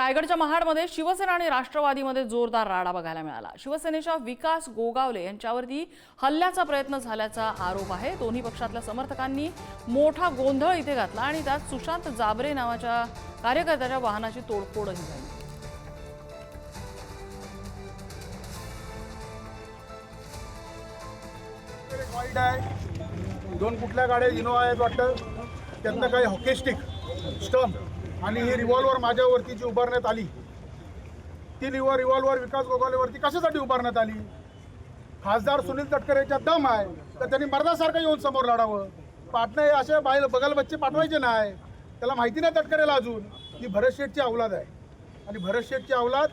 रायगडच्या महाडमध्ये शिवसेना आणि राष्ट्रवादीमध्ये जोरदार राडा बघायला मिळाला। शिवसेनेच्या विकास गोगावले यांच्यावरती हल्ल्याचा प्रयत्न झाल्याचा आरोप आहे। दोन्ही पक्षातल्या समर्थकांनी मोठा गोंधळ इथे घातला आणि त्यात सुशांत जाबरे नावाच्या कार्यकर्त्याच्या वाहनाची तोडफोडही झाली। दोन कुठल्या गाड्या इनोवा आहेत वाटतं, त्यातनं काही हॉकी स्टिक स्टंप आणि ही रिव्हॉल्वर माझ्यावरती जी उभारण्यात आली, ती रिव्हॉल्वर विकास गोगावलेवरती कशासाठी उभारण्यात आली? खासदार सुनील तटकरेच्या दम आहे तर त्यांनी मर्दासारखं येऊन समोर लढावं। पाटणं हे असे बगल बच्चे पाठवायचे नाही। त्याला माहिती नाही तटकरेला अजून की भरत शेठची औलाद आहे आणि भरत शेठची औलाद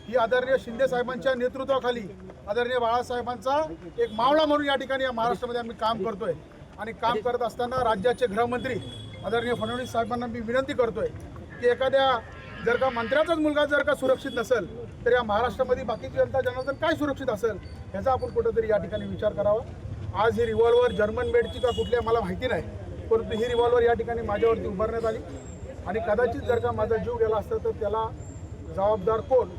ही आदरणीय शिंदे साहेबांच्या नेतृत्वाखाली आदरणीय बाळासाहेबांचा एक मावळा म्हणून या ठिकाणी या महाराष्ट्रामध्ये आम्ही काम करतोय। आणि काम करत असताना राज्याचे गृहमंत्री आदरणीय फडणवीस साहेबांना मी विनंती करतोय की एखाद्या जर का मंत्र्याचाच मुलगा जर का सुरक्षित नसेल तर या महाराष्ट्रामध्ये बाकीची जनता जनार्दन काय सुरक्षित असेल याचा आपण कुठेतरी या ठिकाणी विचार करावा। आज ही रिव्हॉल्वर जर्मन मेडची का कुठल्या मला माहिती नाही, परंतु ही रिव्हॉल्वर या ठिकाणी माझ्यावरती उभारण्यात आली आणि कदाचित जर का माझा जीव गेला असता तर त्याला जबाबदार कोण?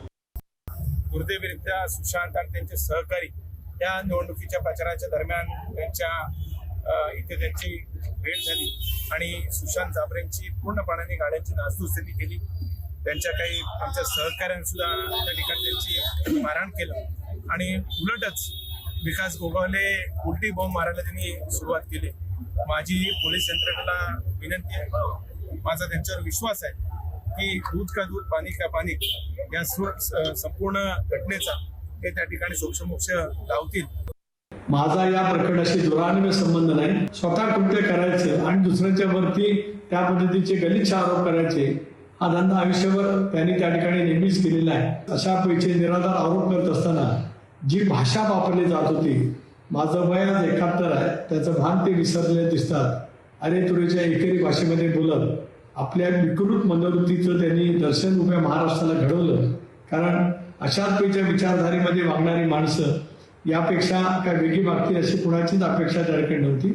दुर्दैवरित्या सुशांत आणि त्यांचे सहकारी या निवडणुकीच्या प्रचाराच्या दरम्यान इथे त्यांची भेट झाली आणि सुशांत जाबरेंची पूर्णपणाने गाड्यांची नासधूस केली। त्यांच्या काही आमच्या सहकाऱ्यांनी सुद्धा त्या ठिकाणी त्यांची मारहाण केलं आणि उलटच विकास गोगावले उलटी बॉम्ब मारायला त्यांनी सुरुवात केली। माझी पोलीस यंत्रणेला विनंती आहे, माझा त्यांच्यावर विश्वास आहे की दूध का दूध पाणी का पाणी या संपूर्ण घटनेचा हे त्या ठिकाणी सोक्षमोक्ष लावतील। माझा या प्रकरणाशी दुरान्वय संबंध नाही। स्वतः कृत्य करायचं आणि दुसऱ्याच्या वरती त्या पद्धतीचे गलिच्छ आरोप करायचे हा धंदा आयुष्यभर त्यांनी त्या ठिकाणी नेहमीच केलेला आहे। अशा पैसे निराधार आरोप करत असताना जी भाषा वापरली जात होती, माझं वय आज 71 आहे, त्याचं भान ते विसरले दिसतात। अरे तुरीच्या एकेरी भाषेमध्ये बोलत आपल्या विकृत मनोवृत्तीचं त्यांनी दर्शन उभ्या महाराष्ट्राला घडवलं। कारण अशाच पैच्या विचारधारेमध्ये वागणारी माणसं यापेक्षा काय वेगळी वागतील अशी कुणाचीच अपेक्षा त्या ठिकाणी नव्हती।